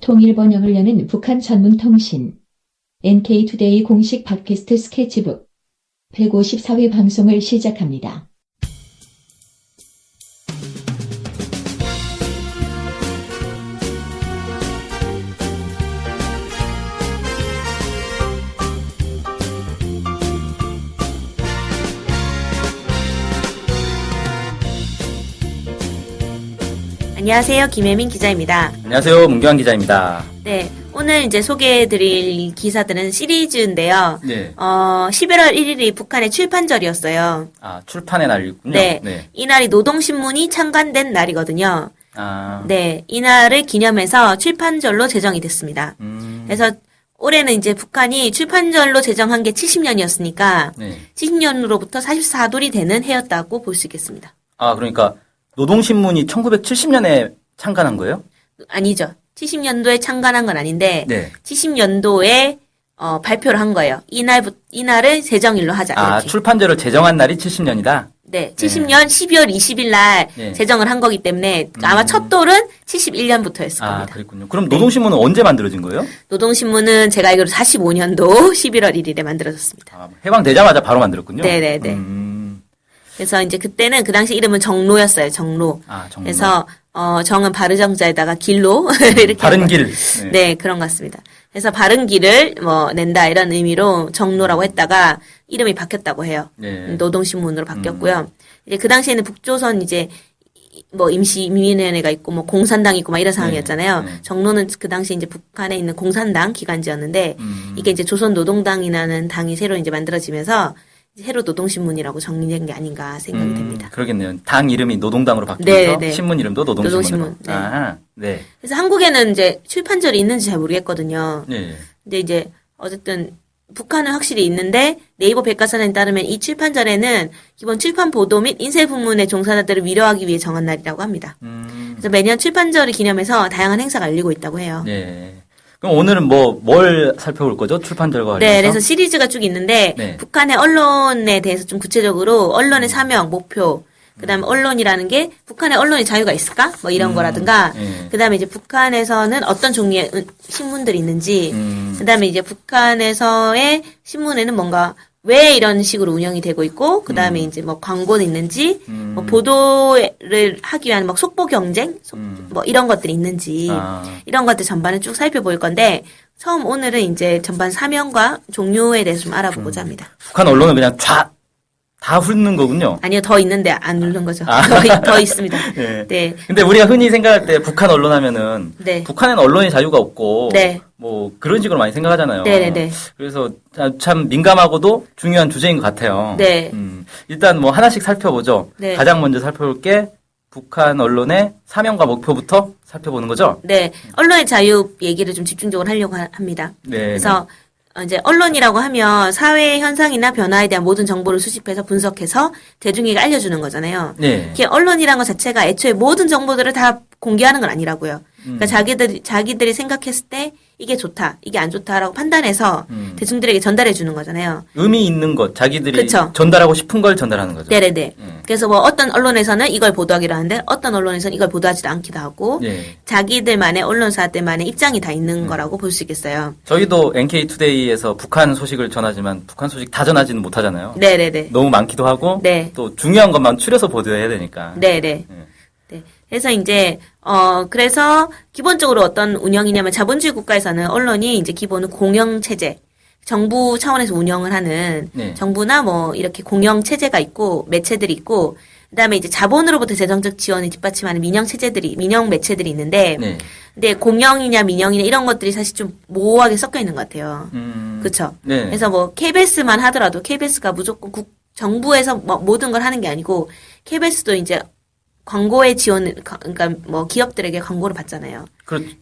통일 번영을 여는 북한 전문 통신 NK투데이 공식 팟캐스트 스케치북 154회 방송을 시작합니다. 안녕하세요. 김혜민 기자입니다. 안녕하세요. 문경환 기자입니다. 네. 오늘 이제 소개해드릴 기사들은 시리즈인데요. 네. 11월 1일이 북한의 출판절이었어요. 아, 출판의 날이군요. 네. 네. 이날이 노동신문이 창간된 날이거든요. 아. 네. 이날을 기념해서 출판절로 제정이 됐습니다. 그래서 올해는 이제 북한이 출판절로 제정한 게 70년이었으니까 네. 70년으로부터 44돌이 되는 해였다고 볼 수 있겠습니다. 아, 그러니까 노동신문이 1970년에 창간한 거예요? 아니죠. 70년도에 창간한 건 아닌데 네. 70년도에 발표를 한 거예요. 이날을 제정일로 하자. 아, 이렇게. 출판제를 제정한 날이 70년이다? 네. 70년 12월 20일 날 네. 제정을 한 거기 때문에 아마 첫 돌은 71년부터였을 아, 겁니다. 그랬군요. 그럼 노동신문은 언제 만들어진 거예요? 노동신문은 제가 알기로 45년도 11월 1일에 만들어졌습니다. 아, 해방되자마자 바로 만들었군요. 네네네. 그래서 이제 그때는 그 당시 이름은 정로였어요. 정로. 아, 정로. 그래서 정은 바르정자에다가 길로 이렇게 바른 길. 네, 그런 것 같습니다. 그래서 바른 길을 낸다 이런 의미로 정로라고 했다가 이름이 바뀌었다고 해요. 네. 노동신문으로 바뀌었고요. 이제 그 당시에는 북조선 이제 임시민위원회가 있고 공산당이 있고 이런 상황이었잖아요. 네. 정로는 그 당시 이제 북한에 있는 공산당 기관지였는데 이게 이제 조선노동당이라는 당이 새로 이제 만들어지면서 새로 노동신문이라고 정리된 게 아닌가 생각이 됩니다. 그러겠네요. 당 이름이 노동당으로 바뀌면서 네. 신문 이름도 노동신문으로. 노동신문. 네. 아, 네. 그래서 한국에는 이제 출판절이 있는지 잘 모르겠거든요. 네. 근데 이제 어쨌든 북한은 확실히 있는데 네이버 백과사전에 따르면 이 출판절에는 기본 출판 보도 및 인쇄 부문의 종사자들을 위로하기 위해 정한 날이라고 합니다. 그래서 매년 출판절을 기념해서 다양한 행사가 열리고 있다고 해요. 네. 그럼 오늘은 뭘 살펴볼 거죠? 출판절과 관련해서? 네, 그래서 시리즈가 쭉 있는데 네. 북한의 언론에 대해서 좀 구체적으로 언론의 사명, 목표, 그다음에 언론이라는 게 북한의 언론이 자유가 있을까? 이런 거라든가 네. 그다음에 이제 북한에서는 어떤 종류의 신문들이 있는지 그다음에 이제 북한에서의 신문에는 뭔가 왜 이런 식으로 운영이 되고 있고 그다음에 이제 광고는 있는지 보도를 하기 위한 속보 경쟁 이런 것들이 있는지 이런 것들 전반을 쭉 살펴볼 건데 오늘은 이제 전반 사명과 종류에 대해서 좀 알아보고자 합니다. 북한 언론은 그냥 다 훑는 거군요. 아니요, 더 있는데 안 누른 거죠. 아. 더 있습니다. 네. 네. 근데 우리가 흔히 생각할 때 북한 언론 하면은 네. 북한에는 언론의 자유가 없고 네. 그런 식으로 많이 생각하잖아요. 네네네. 그래서 참 민감하고도 중요한 주제인 것 같아요. 네. 일단 하나씩 살펴보죠. 네. 가장 먼저 살펴볼 게 북한 언론의 사명과 목표부터 살펴보는 거죠. 네. 언론의 자유 얘기를 좀 집중적으로 하려고 합니다. 네. 그래서 이제 언론이라고 하면 사회 현상이나 변화에 대한 모든 정보를 수집해서 분석해서 대중에게 알려주는 거잖아요. 네. 이게 언론이라는 것 자체가 애초에 모든 정보들을 다 공개하는 건 아니라고요. 그러니까 자기들이 생각했을 때 이게 좋다, 이게 안 좋다라고 판단해서 대중들에게 전달해 주는 거잖아요. 의미 있는 것, 자기들이 그쵸. 전달하고 싶은 걸 전달하는 거죠. 네네네. 그래서 어떤 언론에서는 이걸 보도하기로 하는데 어떤 언론에서는 이걸 보도하지도 않기도 하고 네. 자기들만의 언론사들만의 입장이 다 있는 거라고 볼 수 있겠어요. 저희도 NK투데이에서 북한 소식을 전하지만 북한 소식 다 전하지는 못하잖아요. 네네네. 너무 많기도 하고 네. 또 중요한 것만 추려서 보도해야 되니까. 네네. 네. 그래서 이제 그래서 기본적으로 어떤 운영이냐면 자본주의 국가에서는 언론이 이제 기본은 공영 체제, 정부 차원에서 운영을 하는 네. 정부나 이렇게 공영 체제가 있고 매체들이 있고 그다음에 이제 자본으로부터 재정적 지원을 뒷받침하는 민영 매체들이 있는데 네. 근데 공영이냐 민영이냐 이런 것들이 사실 좀 모호하게 섞여 있는 것 같아요. 그렇죠? 네. 그래서 KBS만 하더라도 KBS가 무조건 정부에서 모든 걸 하는 게 아니고 KBS도 이제 광고의 지원을 그러니까 기업들에게 광고를 받잖아요.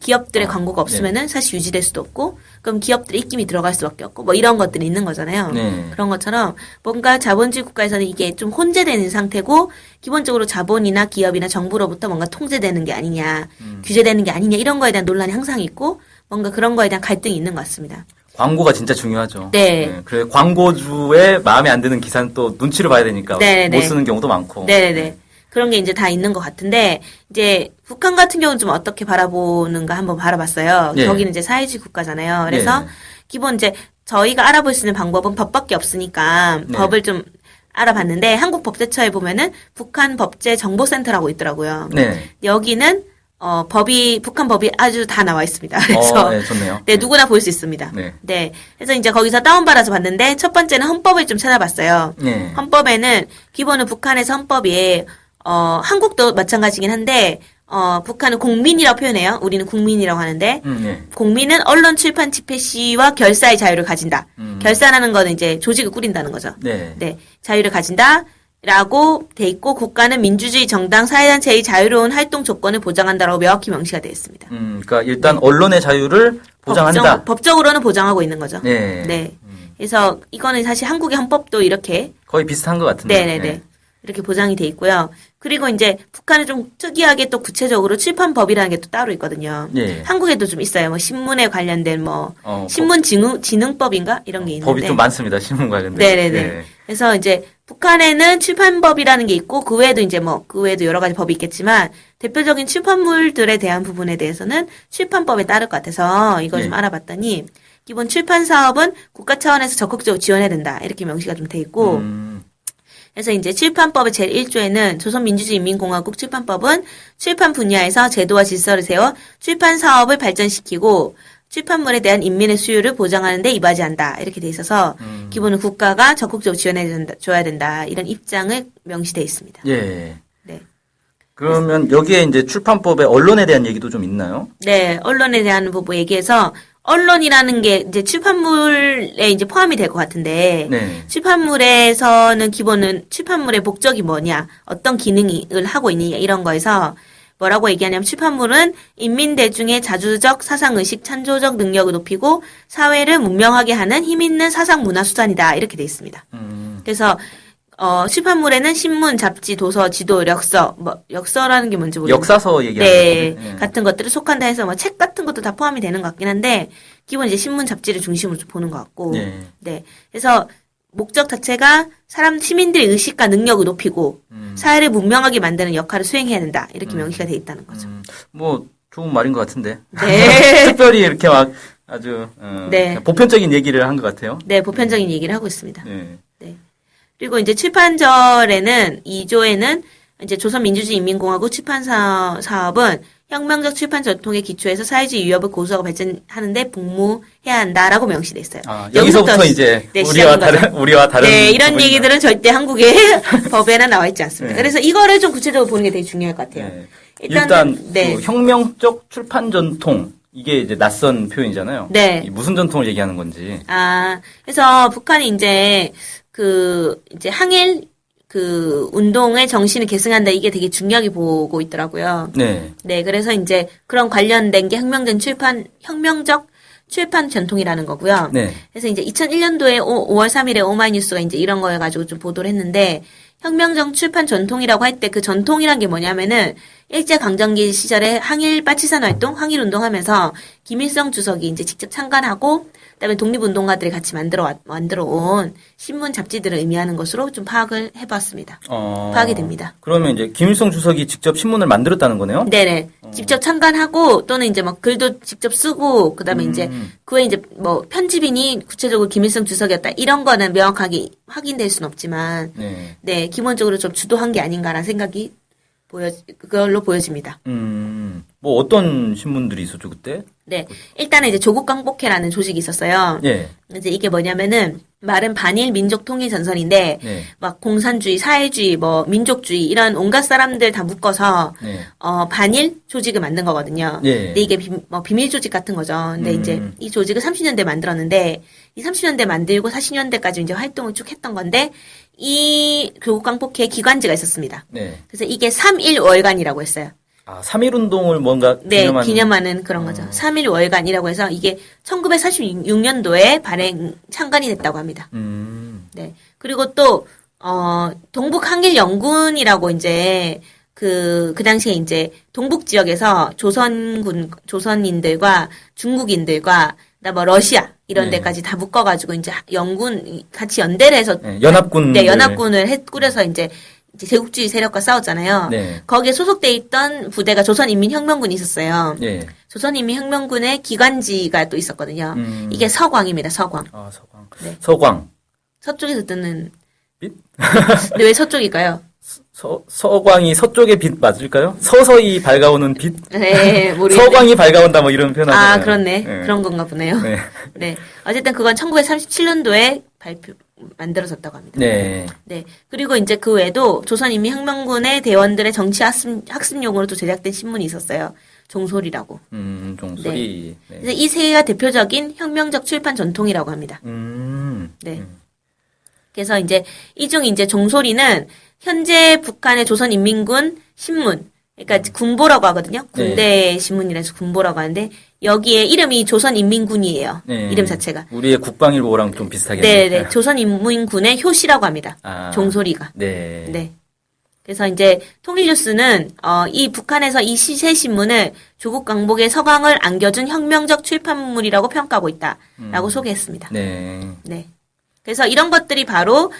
기업들의 광고가 없으면은 사실 유지될 수도 없고 그럼 기업들의 입김이 들어갈 수밖에 없고 이런 것들이 있는 거잖아요. 네. 그런 것처럼 뭔가 자본주의 국가에서는 이게 좀 혼재되는 상태고 기본적으로 자본이나 기업이나 정부로부터 뭔가 통제되는 게 아니냐, 규제되는 게 아니냐 이런 거에 대한 논란이 항상 있고 뭔가 그런 거에 대한 갈등이 있는 것 같습니다. 광고가 진짜 중요하죠. 네. 그래 광고주의 마음에 안 드는 기사는 또 눈치를 봐야 되니까 네네네. 못 쓰는 경우도 많고. 네네네. 그런 게 이제 다 있는 것 같은데, 이제 북한 같은 경우는 좀 어떻게 바라보는가 한번 바라봤어요. 예. 거기는 이제 사회주의 국가잖아요. 그래서 예. 기본 이제 저희가 알아볼 수 있는 방법은 법밖에 없으니까 네. 법을 좀 알아봤는데, 한국 법제처에 보면은 북한 법제 정보센터라고 있더라고요. 네. 여기는 북한 법이 아주 다 나와 있습니다. 그래서 네, 좋네요. 네, 누구나 볼 수 있습니다. 네. 네. 그래서 이제 거기서 다운받아서 봤는데, 첫 번째는 헌법을 좀 찾아봤어요. 네. 헌법에는, 기본은 북한에서 헌법이, 한국도 마찬가지긴 한데, 북한은 공민이라고 표현해요. 우리는 국민이라고 하는데, 네. 공민은 언론, 출판, 집회, 시위와 결사의 자유를 가진다. 결사라는 거는 이제 조직을 꾸린다는 거죠. 네. 네. 자유를 가진다. 라고 돼 있고, 국가는 민주주의 정당 사회단체의 자유로운 활동 조건을 보장한다라고 명확히 명시가 되어 있습니다. 그러니까 일단 언론의 자유를 보장한다. 법적으로는 보장하고 있는 거죠. 네. 네. 그래서 이거는 사실 한국의 헌법도 이렇게 거의 비슷한 것 같은데. 네네네. 이렇게 보장이 돼 있고요. 그리고 이제 북한은 좀 특이하게 또 구체적으로 출판법이라는 게 또 따로 있거든요. 예. 한국에도 좀 있어요. 뭐 신문에 관련된 뭐 어, 신문진흥법인가 이런 게 있는데. 법이 좀 많습니다. 신문 관련된. 네네네. 예. 그래서 이제 북한에는 출판법이라는 게 있고 그 외에도 이제 뭐 그 외에도 여러 가지 법이 있겠지만 대표적인 출판물들에 대한 부분에 대해서는 출판법에 따를 것 같아서 이걸 좀 예. 알아봤더니 기본 출판 사업은 국가 차원에서 적극적으로 지원해야 된다 이렇게 명시가 좀 돼 있고. 그래서 이제 출판법의 제1조에는 조선민주주의인민공화국 출판법은 출판 분야에서 제도와 질서를 세워 출판 사업을 발전시키고 출판물에 대한 인민의 수요를 보장하는 데 이바지한다. 이렇게 돼 있어서 기본은 국가가 적극적으로 줘야 된다. 이런 입장을 명시돼 있습니다. 예. 네. 그러면 여기에 이제 출판법에 언론에 대한 얘기도 좀 있나요? 네, 언론에 대한 부분 얘기해서 언론이라는 게 이제 출판물에 이제 포함이 될 것 같은데 네. 출판물에서는 기본은 출판물의 목적이 뭐냐, 어떤 기능을 하고 있느냐 이런 거에서 뭐라고 얘기하냐면 출판물은 인민 대중의 자주적 사상의식 창조적 능력을 높이고 사회를 문명하게 하는 힘 있는 사상 문화 수단이다 이렇게 돼 있습니다. 그래서 출판물에는 신문, 잡지, 도서, 지도, 역서, 역서라는 게 뭔지 모르겠어요. 역사서 얘기하는 네, 건데. 예. 같은 것들을 속한다 해서 뭐 책 같은 것도 다 포함이 되는 것 같긴 한데 기본 이제 신문, 잡지를 중심으로 좀 보는 것 같고, 예. 네, 그래서 목적 자체가 시민들의 의식과 능력을 높이고 사회를 문명하게 만드는 역할을 수행해야 된다 이렇게 명시가 돼 있다는 거죠. 뭐 좋은 말인 것 같은데. 네, 특별히 이렇게 막 아주 네. 보편적인 얘기를 한 것 같아요. 네, 보편적인 얘기를 하고 있습니다. 예. 네. 그리고 이제 출판절에는 2조에는 이제 조선민주주의인민공화국 출판 사업은 혁명적 출판 전통에 기초해서 사회주의 위협을 고수하고 발전하는데 복무해야 한다라고 명시돼 있어요. 아, 여기서부터 이제 네, 우리와 다른 네, 이런 부분이나. 얘기들은 절대 한국의 법에는 나와 있지 않습니다. 네. 그래서 이거를 좀 구체적으로 보는 게 되게 중요할 것 같아요. 네. 일단 그 혁명적 출판 전통 이게 이제 낯선 표현이잖아요. 네. 이 무슨 전통을 얘기하는 건지. 그래서 북한이 이제 항일 운동의 정신을 계승한다 이게 되게 중요하게 보고 있더라고요. 네. 네, 그래서 이제 그런 관련된 게 혁명적 출판 전통이라는 거고요. 네. 그래서 이제 2001년도에 5월 3일에 오마이뉴스가 이제 이런 거에 가지고 좀 보도를 했는데 혁명적 출판 전통이라고 할 때 그 전통이란 게 뭐냐면은 일제강점기 시절에 항일 파치산 활동, 항일 운동하면서 김일성 주석이 이제 직접 참관하고 그다음에 독립운동가들이 같이 만들어 온 신문 잡지들을 의미하는 것으로 좀 파악을 해봤습니다. 파악이 됩니다. 그러면 이제 김일성 주석이 직접 신문을 만들었다는 거네요? 네네. 직접 참관하고 또는 이제 뭐 글도 직접 쓰고 그다음에 이제 그에 이제 뭐 편집인이 구체적으로 김일성 주석이었다 이런 거는 명확하게 확인될 수는 없지만 네 기본적으로 좀 주도한 게 아닌가라는 생각이 그걸로 보여집니다. 뭐 어떤 신문들이 있었죠 그때? 네, 일단은 이제 조국광복회라는 조직이 있었어요. 예. 이제 이게 뭐냐면은 말은 반일 민족 통일 전선인데 네. 막 공산주의, 사회주의, 뭐 민족주의 이런 온갖 사람들 다 묶어서 네. 반일 조직을 만든 거거든요. 예. 근데 이게 비밀 조직 같은 거죠. 근데 이제 이 조직을 30년대 만들었는데 이 30년대 만들고 40년대까지 이제 활동을 쭉 했던 건데 이 조국광복회 기관지가 있었습니다. 네. 그래서 이게 3.1월간이라고 했어요. 3.1운동을 뭔가 네, 기념하는 그런 거죠. 3.1월간이라고 해서 이게 1946년도에 창간이 됐다고 합니다. 네. 그리고 또, 동북항일연군이라고 이제, 그 당시에 이제 동북 지역에서 조선인들과 중국인들과, 뭐 러시아, 이런 데까지 다 묶어가지고 이제 같이 연대를 해서. 연합군. 네, 연합군을 꾸려서 이제 이제 제국주의 세력과 싸웠잖아요. 네. 거기에 소속돼 있던 부대가 조선인민혁명군이 있었어요. 네. 조선인민혁명군의 기관지가 또 있었거든요. 이게 서광입니다. 서광. 아, 서광. 네. 서광. 서쪽에서 뜨는 빛? 근데 왜 서쪽일까요? 서광이 서쪽의 빛 맞을까요? 서서히 밝아오는 빛? 네, 모르겠네. 서광이 밝아온다 뭐 이런 표현 하잖아요. 아, 그렇네. 그런 건가 보네요. 네. 네. 어쨌든 그건 1937년도에 만들어졌다고 합니다. 네. 네. 그리고 이제 그 외에도 조선인민혁명군의 대원들의 정치 학습용으로 또 제작된 신문이 있었어요. 종소리라고. 종소리. 네. 그래서 이 세 개가 대표적인 혁명적 출판 전통이라고 합니다. 네. 그래서 이제 이 중 이제 종소리는 현재 북한의 조선인민군 신문, 그러니까 군보라고 하거든요. 군대 신문이라서 군보라고 하는데 여기에 이름이 조선인민군이에요. 네. 이름 자체가. 우리의 국방일보랑 좀 비슷하겠네요. 네. 조선인민군의 효시라고 합니다. 종소리가. 네. 네. 그래서 이제 통일뉴스는 이 북한에서 이 세 신문을 조국 강복의 서광을 안겨준 혁명적 출판물이라고 평가하고 있다라고 소개했습니다. 네. 네. 그래서 이런 것들이 바로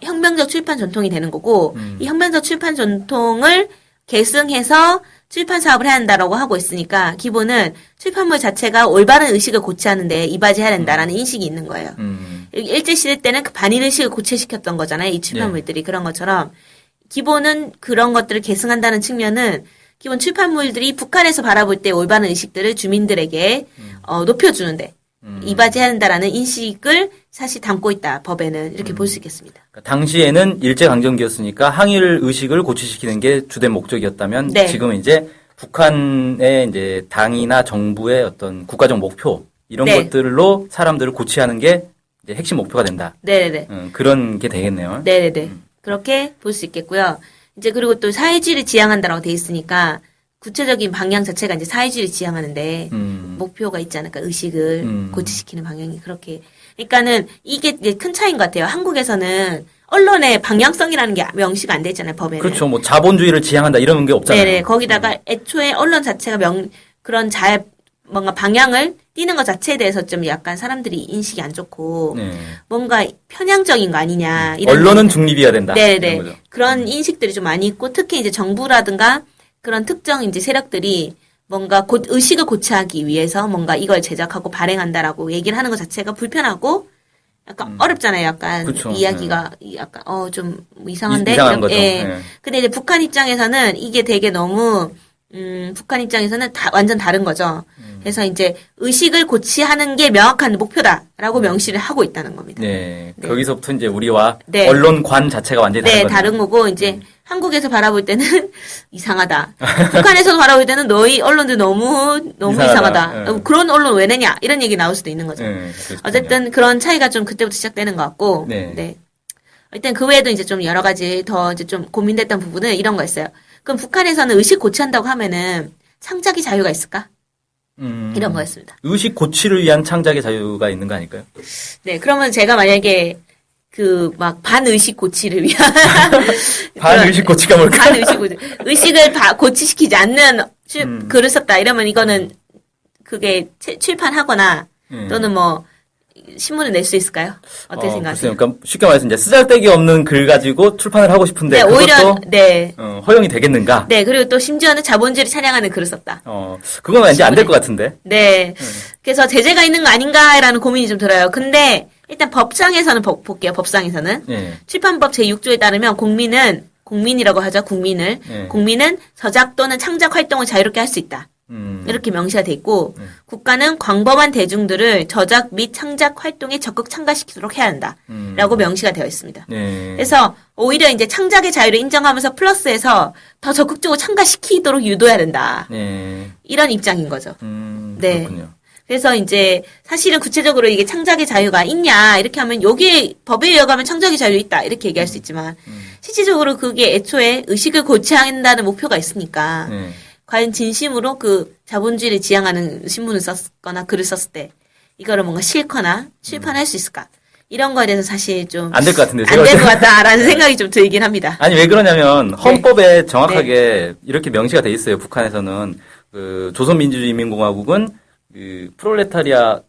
혁명적 출판 전통이 되는 거고 이 혁명적 출판 전통을 계승해서 출판 사업을 해야 한다라고 하고 있으니까 기본은 출판물 자체가 올바른 의식을 고취하는데 이바지해야 된다라는 인식이 있는 거예요. 일제시대 때는 그 반일 의식을 고취시켰던 거잖아요. 이 출판물들이. 그런 것처럼 기본은 그런 것들을 계승한다는 측면은 기본 출판물들이 북한에서 바라볼 때 올바른 의식들을 주민들에게 높여주는데 이바지해야 한다라는 인식을 사실 담고 있다. 법에는 이렇게 볼 수 있겠습니다. 그러니까 당시에는 일제강점기였으니까 항일 의식을 고취시키는 게 주된 목적이었다면 네. 지금은 이제 북한의 이제 당이나 정부의 어떤 국가적 목표 이런 네. 것들로 사람들을 고취하는 게 이제 핵심 목표가 된다. 네네네. 그런 게 되겠네요. 네네네. 그렇게 볼 수 있겠고요. 이제 그리고 또 사회주의를 지향한다라고 돼 있으니까 구체적인 방향 자체가 이제 사회주의를 지향하는데 목표가 있지 않을까 의식을 고취시키는 방향이 그렇게 그러니까는 이게 이제 큰 차이인 것 같아요. 한국에서는 언론의 방향성이라는 게 명시가 안 돼 있잖아요. 법에는. 그렇죠. 뭐 자본주의를 지향한다 이런 게 없잖아요. 네네. 거기다가 애초에 언론 자체가 그런 뭔가 방향을 띄는 것 자체에 대해서 좀 약간 사람들이 인식이 안 좋고 네. 뭔가 편향적인 거 아니냐 이런 언론은 중립이어야 된다. 네네. 이런 거죠. 그런 인식들이 좀 많이 있고 특히 이제 정부라든가 그런 특정 이제 세력들이 뭔가 의식을 고취하기 위해서 뭔가 이걸 제작하고 발행한다라고 얘기를 하는 것 자체가 불편하고 약간 어렵잖아요. 약간 그쵸. 이야기가 약간 좀 이상한데 이상한 거죠. 예. 네. 근데 이제 북한 입장에서는 이게 되게 너무 북한 입장에서는 완전 다른 거죠. 그래서 이제 의식을 고취하는 게 명확한 목표다라고 명시를 하고 있다는 겁니다. 네. 거기서부터 이제 우리와 네. 언론관 자체가 완전히 다른 네, 거죠. 다른 거고 이제 한국에서 바라볼 때는 이상하다. 북한에서도 바라볼 때는 너희 언론들 너무 이상하다. 네. 그런 언론 왜 내냐? 이런 얘기 나올 수도 있는 거죠. 네, 어쨌든 그런 차이가 좀 그때부터 시작되는 것 같고. 네. 일단 그 외에도 이제 좀 여러 가지 더 이제 좀 고민됐던 부분은 이런 거였어요. 그럼 북한에서는 의식 고취한다고 하면은 창작의 자유가 있을까? 이런 거였습니다. 의식 고취를 위한 창작의 자유가 있는 거 아닐까요? 네, 그러면 제가 만약에 반의식 고취를 위한. 반의식 고취가 뭘까? 반의식 고취. 의식을 고취시키지 않는 글을 썼다. 이러면 이거는 그게 출판하거나 또는 뭐, 신문을 낼 수 있을까요? 어떻게 생각하세요? 그러니까 쉽게 말해서 이제 쓰잘데기 없는 글 가지고 출판을 하고 싶은데. 네, 그것도 오히려, 네. 허용이 되겠는가? 네, 그리고 또 심지어는 자본주의를 찬양하는 글을 썼다. 그건 왠지 안 될 것 같은데. 네. 그래서 제재가 있는 거 아닌가라는 고민이 좀 들어요. 근데 일단 법상에서는 볼게요. 법상에서는 네. 출판법 제6조에 따르면 국민이라고 하죠. 국민은 저작 또는 창작 활동을 자유롭게 할 수 있다. 이렇게 명시가 돼 있고 국가는 광범한 대중들을 저작 및 창작 활동에 적극 참가시키도록 해야 한다라고 명시가 되어 있습니다. 네. 그래서 오히려 이제 창작의 자유를 인정하면서 플러스해서 더 적극적으로 참가시키도록 유도해야 된다. 네. 이런 입장인 거죠. 네. 그렇군요. 그래서 이제 사실은 구체적으로 이게 창작의 자유가 있냐 이렇게 하면 여기에 법에 의하면 창작의 자유 있다 이렇게 얘기할 수 있지만 실질적으로 그게 애초에 의식을 고취한다는 목표가 있으니까 과연 진심으로 그 자본주의를 지향하는 신문을 썼거나 글을 썼을 때 이거를 뭔가 싫거나 출판할 수 있을까? 이런 거에 대해서 사실 좀 안 될 것 같은데 안 될 것 같다라는 생각이 좀 들긴 합니다. 아니 왜 그러냐면 헌법에 정확하게 이렇게 명시가 돼 있어요. 북한에서는 그 조선민주주의인민공화국은 그 프롤레타리아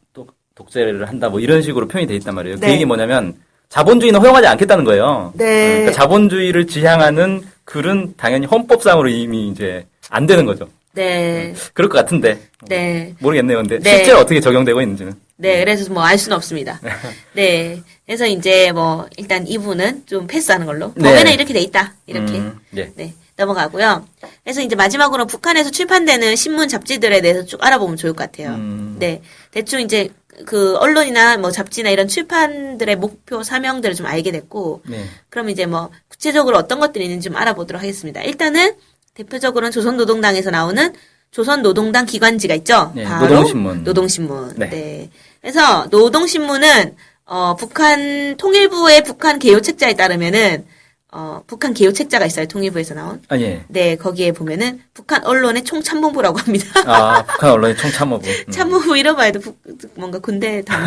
독재를 한다 뭐 이런 식으로 표현이 돼 있단 말이에요. 그 얘기 뭐냐면 자본주의는 허용하지 않겠다는 거예요. 네. 그러니까 자본주의를 지향하는 글은 당연히 헌법상으로 이미 이제 안 되는 거죠. 네. 그럴 것 같은데. 네. 모르겠네요. 근데 네. 실제로 어떻게 적용되고 있는지는. 네, 그래서 뭐 알 수는 없습니다. 네. 그래서 이제 뭐 일단 이 부분은 좀 패스하는 걸로. 네. 법에는 이렇게 돼 있다. 이렇게. 예. 네. 넘어가고요. 그래서 이제 마지막으로 북한에서 출판되는 신문 잡지들에 대해서 쭉 알아보면 좋을 것 같아요. 네. 대충 이제 그 언론이나 뭐 잡지나 이런 출판들의 목표 사명들을 좀 알게 됐고, 네. 그럼 이제 뭐 구체적으로 어떤 것들이 있는지 좀 알아보도록 하겠습니다. 일단은 대표적으로는 조선노동당에서 나오는 조선노동당 기관지가 있죠. 네, 바로 노동신문. 노동신문. 네. 네. 그래서 노동신문은 북한 통일부의 북한 개요 책자에 따르면은 북한 개요 책자가 있어요. 통일부에서 나온. 아, 예. 네, 거기에 보면은 북한 언론의 총참모부라고 합니다. 아, 북한 언론의 총참모부. 참모부 이런 말도 뭔가 군대 당.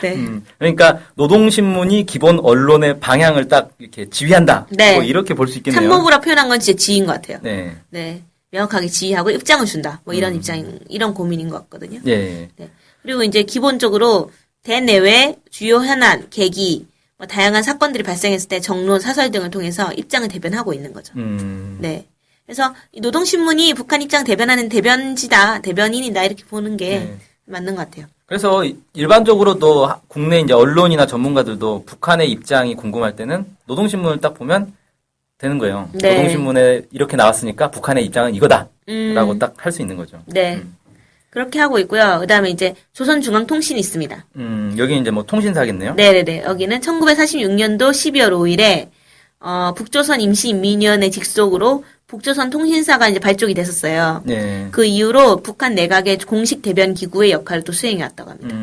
네. 그러니까 노동신문이 기본 언론의 방향을 딱 이렇게 지휘한다. 네. 뭐 이렇게 볼 수 있겠네요. 참모부라 표현한 건 진짜 지휘인 것 같아요. 네. 네. 명확하게 지휘하고 입장을 준다. 뭐 이런 이런 고민인 것 같거든요. 예. 네. 그리고 이제 기본적으로 대내외 주요 현안, 계기, 뭐 다양한 사건들이 발생했을 때 정론, 사설 등을 통해서 입장을 대변하고 있는 거죠. 네. 그래서 이 노동신문이 북한 입장 대변하는 대변지다, 대변인이다 이렇게 보는 게 네. 맞는 것 같아요. 그래서 일반적으로도 국내 이제 언론이나 전문가들도 북한의 입장이 궁금할 때는 노동신문을 딱 보면 되는 거예요. 네. 노동신문에 이렇게 나왔으니까 북한의 입장은 이거다라고 딱 할 수 있는 거죠. 네. 그렇게 하고 있고요. 그 다음에 이제 조선중앙통신이 있습니다. 여기 이제 뭐 통신사겠네요. 네네네. 여기는 1946년도 12월 5일에, 북조선 임시인민위원회 직속으로 북조선 통신사가 이제 발족이 됐었어요. 네. 그 이후로 북한 내각의 공식 대변 기구의 역할을 또 수행해 왔다고 합니다.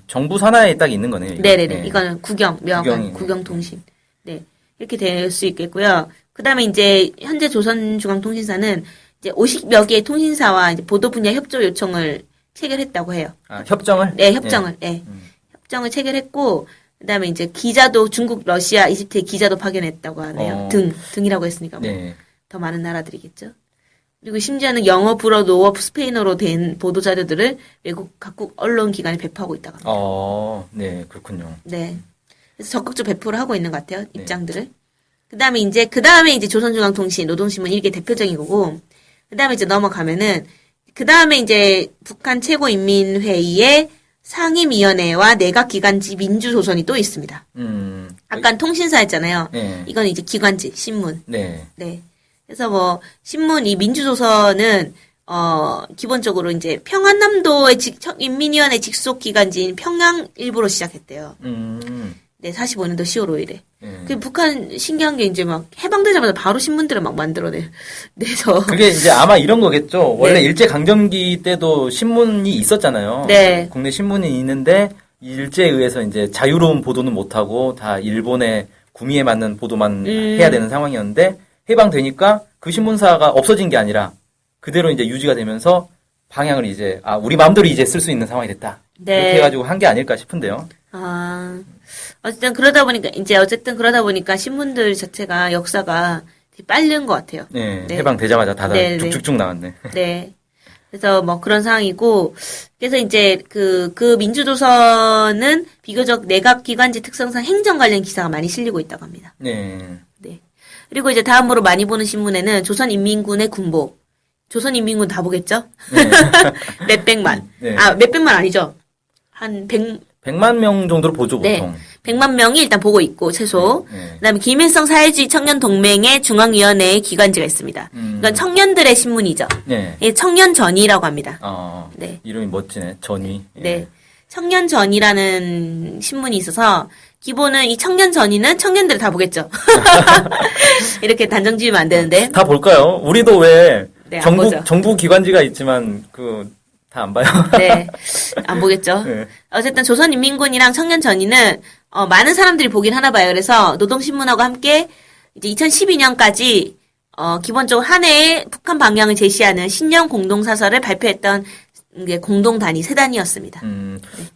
정부 산하에 딱 있는 거네요. 이거. 네네네. 네. 이거는 명확한 국경이네. 국영통신. 네. 이렇게 될 수 있겠고요. 그 다음에 이제 현재 조선중앙통신사는 이제 50여 개의 통신사와 이제 보도 분야 협조 요청을 체결했다고 해요. 아, 협정을? 네, 협정을. 네. 협정을 체결했고, 그 다음에 이제 기자도 중국, 러시아, 이집트에 기자도 파견했다고 하네요. 등이라고 했으니까 뭐 네. 더 많은 나라들이겠죠. 그리고 심지어는 영어, 불어, 노어, 스페인어로 된 보도 자료들을 외국 각국 언론 기관에 배포하고 있다고 합니다. 네, 그렇군요. 네. 그래서 적극적으로 배포를 하고 있는 것 같아요. 입장들을. 그 다음에 이제 조선중앙통신, 노동신문 이게 대표적인 거고, 그 다음에 이제 넘어가면은, 그 다음에 이제 북한 최고인민회의의 상임위원회와 내각기관지 민주조선이 또 있습니다. 아까 통신사 했잖아요. 네. 이건 이제 기관지, 신문. 네. 네. 그래서 뭐, 신문, 이 민주조선은, 기본적으로 이제 평안남도의 인민위원회 직속기관지인 평양일보로 시작했대요. 네, 45년도 10월 5일에. 그 북한 신기한 게 이제 막 해방되자마자 바로 신문들을 막 만들어내서. 그게 이제 아마 이런 거겠죠. 원래 네. 일제강점기 때도 신문이 있었잖아요. 네. 국내 신문이 있는데 일제에 의해서 이제 자유로운 보도는 못하고 다 일본의 구미에 맞는 보도만 해야 되는 상황이었는데 해방되니까 그 신문사가 없어진 게 아니라 그대로 이제 유지가 되면서 방향을 이제 우리 마음대로 이제 쓸 수 있는 상황이 됐다. 네. 이렇게 해가지고 한 게 아닐까 싶은데요. 어쨌든 그러다 보니까 신문들 자체가 역사가 되게 빠른 것 같아요. 네. 네. 해방되자마자 다들 네, 네. 쭉쭉쭉 나왔네. 네. 그래서 뭐 그런 상황이고, 그래서 이제 그 민주조선은 비교적 내각기관지 특성상 행정 관련 기사가 많이 실리고 있다고 합니다. 네. 네. 그리고 이제 다음으로 많이 보는 신문에는 조선인민군의 군보. 조선인민군 다 보겠죠? 네. 몇백만. 네. 몇백만 아니죠. 한 100만 명 정도로 보죠, 네. 보통. 100만 명이 일단 보고 있고, 최소. 네. 그 다음에 김일성 사회주의 청년동맹의 중앙위원회의 기관지가 있습니다. 이건 청년들의 신문이죠. 네. 예, 청년전이라고 합니다. 네. 이름이 멋지네. 전위. 예. 네. 청년전이라는 신문이 있어서, 기본은 이 청년전이는 청년들을 다 보겠죠. 이렇게 단정 지으면 안 되는데. 다 볼까요? 우리도 왜 네, 안 보죠. 정부 기관지가 있지만 다 안 봐요. 네. 안 보겠죠. 네. 어쨌든 조선인민군이랑 청년전이는 많은 사람들이 보긴 하나 봐요. 그래서 노동신문하고 함께 이제 2012년까지 기본적으로 한 해의 북한 방향을 제시하는 신년 공동사설을 발표했던 게 공동단위 세 단위였습니다.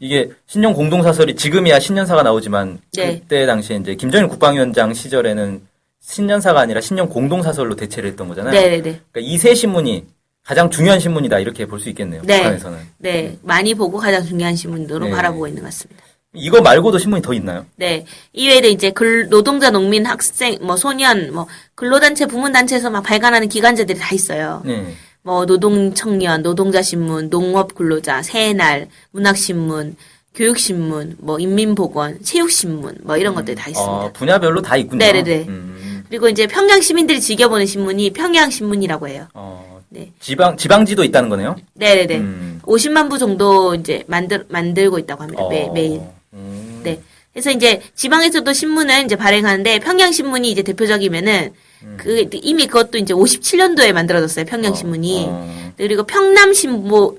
이게 신년 공동사설이 지금이야 신년사가 나오지만 네. 그때 당시에 이제 김정일 국방위원장 시절에는 신년사가 아니라 신년 공동사설로 대체를 했던 거잖아요. 네네네. 그러니까 이 세 신문이 가장 중요한 신문이다 이렇게 볼 수 있겠네요. 네. 북한에서는. 네. 많이 보고 가장 중요한 신문으로 네. 바라보고 있는 것 같습니다. 이거 말고도 신문이 더 있나요? 네. 이외에도 이제 노동자, 농민, 학생, 뭐 소년, 뭐 근로단체, 부문단체에서 막 발간하는 기관제들이 다 있어요. 네. 뭐 노동청년, 노동자신문, 농업근로자, 새날, 문학신문, 교육신문, 뭐 인민보건, 체육신문, 뭐 이런 것들이 다 있습니다. 분야별로 다 있군요. 네네네. 그리고 이제 평양 시민들이 즐겨보는 신문이 평양신문이라고 해요. 네. 지방지도 있다는 거네요? 네네네. 50만 부 정도 이제 만들고 있다고 합니다. 매일. 네. 그래서 이제 지방에서도 신문을 이제 발행하는데 평양신문이 이제 대표적이면은 이미 그것도 이제 57년도에 만들어졌어요. 평양신문이. 그리고 평남일보.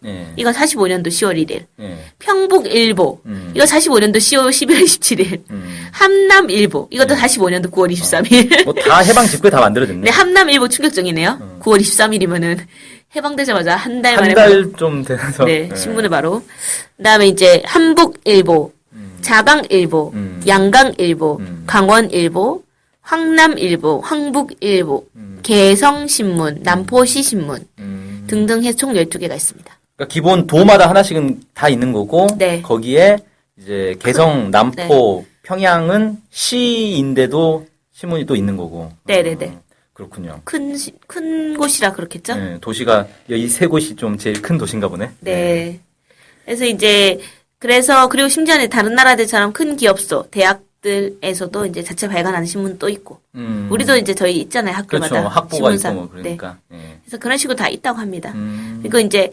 네. 이거 45년도 10월 1일. 네. 평북일보. 이거 45년도 11월 27일. 함남일보. 이것도 45년도 9월 23일. 뭐 다 해방 직후에 다 만들어졌네. 네, 함남일보 충격적이네요. 9월 23일이면은 해방되자마자 한 달 만에. 한 달 좀 돼서. 네, 신문을 바로. 그 다음에 이제 한북일보, 자방일보, 양강일보, 강원일보, 황남일보, 황북일보, 개성신문, 남포시신문 등등 해서 총 12개가 있습니다. 그러니까 기본 도마다 하나씩은 다 있는 거고 네. 거기에 이제 개성, 남포, 평양은 시인데도 신문이 또 있는 거고. 네네네. 그렇군요. 큰 곳이라 그렇겠죠? 네, 도시가 이 세 곳이 좀 제일 큰 도시인가 보네. 네. 그래서 이제 그리고 심지어는 다른 나라들처럼 큰 기업소, 대학들에서도 이제 자체 발간하는 신문 또 있고. 우리도 이제 저희 있잖아요, 학교마다. 그렇죠. 학보가 신문사. 있고 뭐 그러니까. 네. 네. 그래서 그런 식으로 다 있다고 합니다. 그리고 이제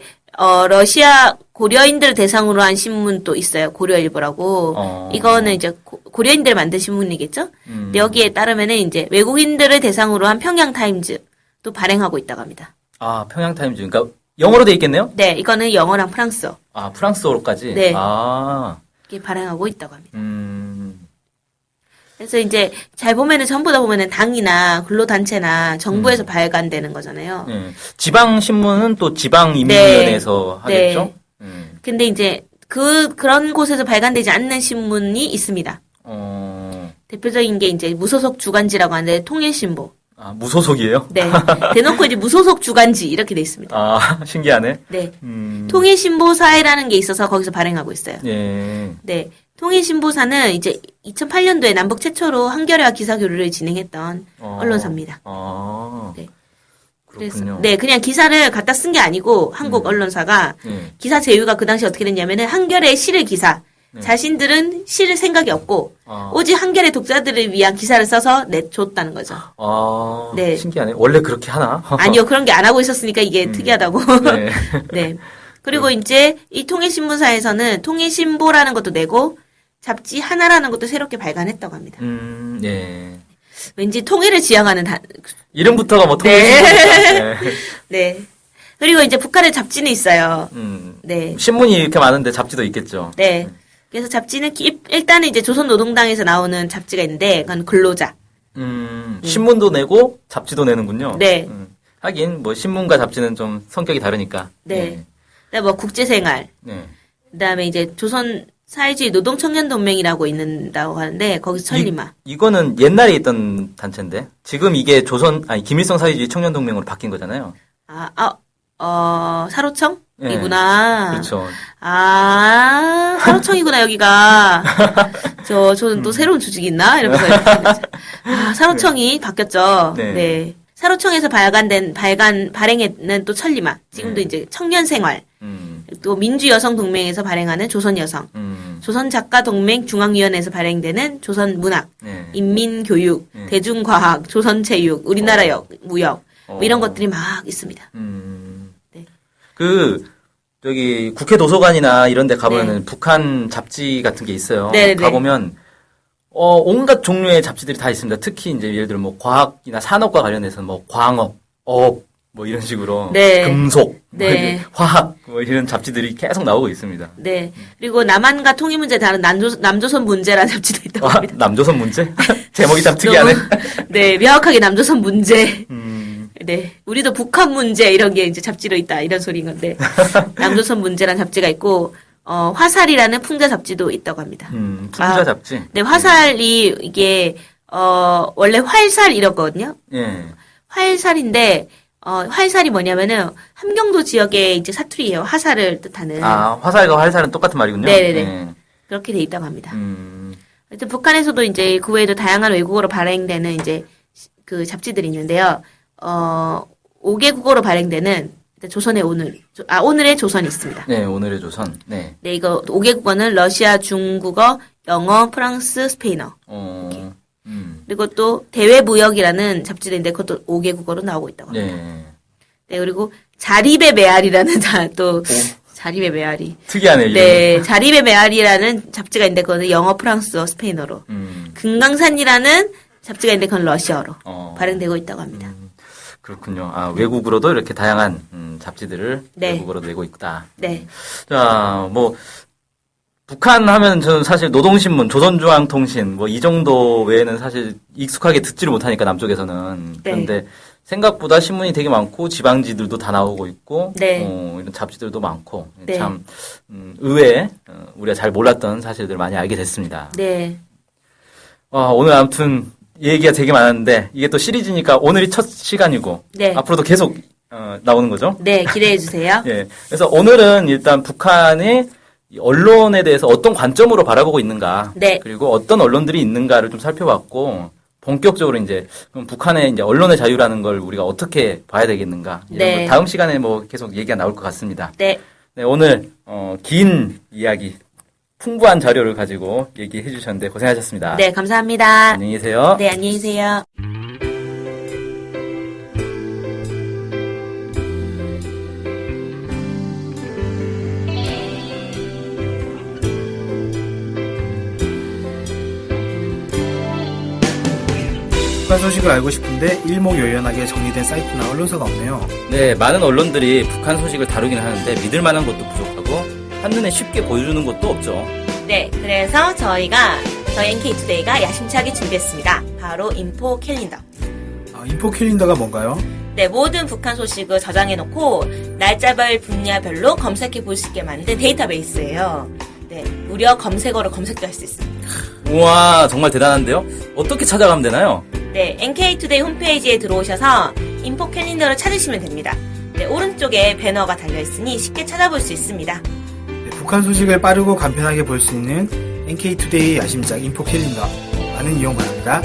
러시아 고려인들 대상으로 한 신문도 있어요. 고려일보라고. 이거는 이제 고려인들 만든 신문이겠죠? 근데 여기에 따르면은 이제 외국인들을 대상으로 한 평양타임즈도 발행하고 있다고 합니다. 아, 평양타임즈. 그러니까 영어로 돼 있겠네요? 네, 이거는 영어랑 프랑스어. 아, 프랑스어로까지? 네. 아. 이렇게 발행하고 있다고 합니다. 그래서 이제 잘 보면은 전부 다 보면은 당이나 근로단체나 정부에서 발간되는 거잖아요. 네. 지방신문은 또 지방인민위원회에서 네. 하겠죠? 네. 근데 이제 그런 곳에서 발간되지 않는 신문이 있습니다. 대표적인 게 이제 무소속 주간지라고 하는데 통일신보. 아, 무소속이에요? 네. 대놓고 이제 무소속 주간지 이렇게 돼 있습니다. 아, 신기하네. 네. 통일신보사회라는 게 있어서 거기서 발행하고 있어요. 예. 네. 통일신보사는 이제 2008년도에 남북 최초로 한겨레와 기사 교류를 진행했던 언론사입니다. 네. 그래서 그렇군요. 네, 그냥 기사를 갖다 쓴 게 아니고 한국 언론사가 기사 제휴가 그 당시 어떻게 됐냐면은 한겨레의 실을 기사. 자신들은 실을 생각이 없고 오직 한겨레 독자들을 위한 기사를 써서 내줬다는 거죠. 아, 네. 신기하네. 원래 그렇게 하나? 아니요, 그런 게 안 하고 있었으니까 이게 특이하다고. 네. 네. 그리고 이제 이 통일신문사에서는 통일신보라는 것도 내고 잡지 하나라는 것도 새롭게 발간했다고 합니다. 네. 왠지 통일을 지향하는 이름부터가 뭐 네. 통일신문사. 네. 그리고 이제 북한의 잡지는 있어요. 네. 신문이 이렇게 많은데 잡지도 있겠죠. 네. 그래서 잡지는 일단은 이제 조선노동당에서 나오는 잡지가 있는데 그건 근로자. 신문도 내고 잡지도 내는군요. 네. 하긴 뭐 신문과 잡지는 좀 성격이 다르니까. 네. 그다음에 뭐 국제생활. 네. 그다음에 이제 조선 사회주의 노동청년동맹이라고 있는다고 하는데 거기서 천리마. 이거는 옛날에 있던 단체인데 지금 이게 김일성 사회주의 청년동맹으로 바뀐 거잖아요. 사로청이구나. 네. 그렇죠. 아, 사로청이구나, 여기가. 저는 또 새로운 조직이 있나? 이러면서. 사로청이 바뀌었죠. 네. 네. 사로청에서 발행했는 또 천리마. 지금도 이제 청년생활. 또 민주여성동맹에서 발행하는 조선여성. 조선작가동맹 중앙위원회에서 발행되는 조선문학. 네. 인민교육. 대중과학. 조선체육. 우리나라 무역. 뭐 이런 것들이 막 있습니다. 네. 국회 도서관이나 이런 데 가보면은 네. 북한 잡지 같은 게 있어요. 네네. 가보면, 온갖 종류의 잡지들이 다 있습니다. 특히 이제 예를 들어 뭐 과학이나 산업과 관련해서 뭐 광업, 뭐 이런 식으로. 네. 금속, 네. 화학, 뭐 이런 잡지들이 계속 나오고 있습니다. 네. 그리고 남한과 통일 문제 다른 남조선 문제라는 잡지도 있다고 합니다. 남조선 문제? 제목이 참 특이하네. 네, 명확하게 남조선 문제. 네. 우리도 북한 문제 이런 게 이제 잡지로 있다. 이런 소리인 건데. 남조선 문제라는 잡지가 있고 화살이라는 풍자 잡지도 있다고 합니다. 풍자 잡지. 네, 화살이 이게 원래 활살이었거든요. 예. 활살인데 활살이 뭐냐면은 함경도 지역의 이제 사투리예요. 화살을 뜻하는. 아, 화살과 활살은 똑같은 말이군요. 네네네. 네. 그렇게 돼 있다고 합니다. 하여튼 북한에서도 이제 그 외에도 다양한 외국어로 발행되는 이제 그 잡지들이 있는데요. 5개 국어로 발행되는 조선의 오늘의 조선이 있습니다. 네, 오늘의 조선. 네. 네, 이거 5개 국어는 러시아, 중국어, 영어, 프랑스, 스페인어. 그리고 또 대외무역이라는 잡지도 있는데 그것도 5개 국어로 나오고 있다고 합니다. 네. 네, 그리고 자립의 메아리라는 또 자립의 메아리. 특이하네요. 네, 자립의 메아리라는 잡지가 있는데 그거는 영어, 프랑스어, 스페인어로. 금강산이라는 잡지가 있는데 그건 러시아어로 발행되고 있다고 합니다. 그렇군요. 아, 외국으로도 이렇게 다양한 잡지들을 네. 외국어로 내고 있다. 네. 자, 뭐 북한 하면 저는 사실 노동신문, 조선중앙통신 뭐 이 정도 외에는 사실 익숙하게 듣지를 못하니까 남쪽에서는. 네. 그런데 생각보다 신문이 되게 많고 지방지들도 다 나오고 있고 네. 이런 잡지들도 많고 네. 참 의외에 우리가 잘 몰랐던 사실들을 많이 알게 됐습니다. 네. 오늘 아무튼 얘기가 되게 많았는데 이게 또 시리즈니까 오늘이 첫 시간이고 네. 앞으로도 계속 나오는 거죠? 네, 기대해 주세요. 예. 그래서 오늘은 일단 북한이 언론에 대해서 어떤 관점으로 바라보고 있는가, 네. 그리고 어떤 언론들이 있는가를 좀 살펴봤고 본격적으로 이제 그럼 북한의 이제 언론의 자유라는 걸 우리가 어떻게 봐야 되겠는가 이런 네. 거 다음 시간에 뭐 계속 얘기가 나올 것 같습니다. 네. 네, 오늘 긴 이야기, 풍부한 자료를 가지고 얘기해 주셨는데 고생하셨습니다. 네, 감사합니다. 안녕히 계세요. 네, 안녕히 계세요. 북한 소식을 알고 싶은데 일목요연하게 정리된 사이트나 언론사가 없네요. 네, 많은 언론들이 북한 소식을 다루긴 하는데 믿을 만한 것도 부족하고 한눈에 쉽게 보여주는 것도 없죠. 네, 그래서 저희 NK투데이가 야심차게 준비했습니다. 바로 인포 캘린더. 인포 캘린더가 뭔가요? 네, 모든 북한 소식을 저장해놓고 날짜별 분야별로 검색해 볼 수 있게 만든 데이터베이스예요. 네, 무려 검색어로 검색도 할 수 있습니다. 우와, 정말 대단한데요? 어떻게 찾아가면 되나요? 네, NK투데이 홈페이지에 들어오셔서 인포 캘린더를 찾으시면 됩니다. 네, 오른쪽에 배너가 달려있으니 쉽게 찾아볼 수 있습니다. 네, 북한 소식을 빠르고 간편하게 볼 수 있는 NK투데이 야심작 인포 캘린더 많은 이용 바랍니다.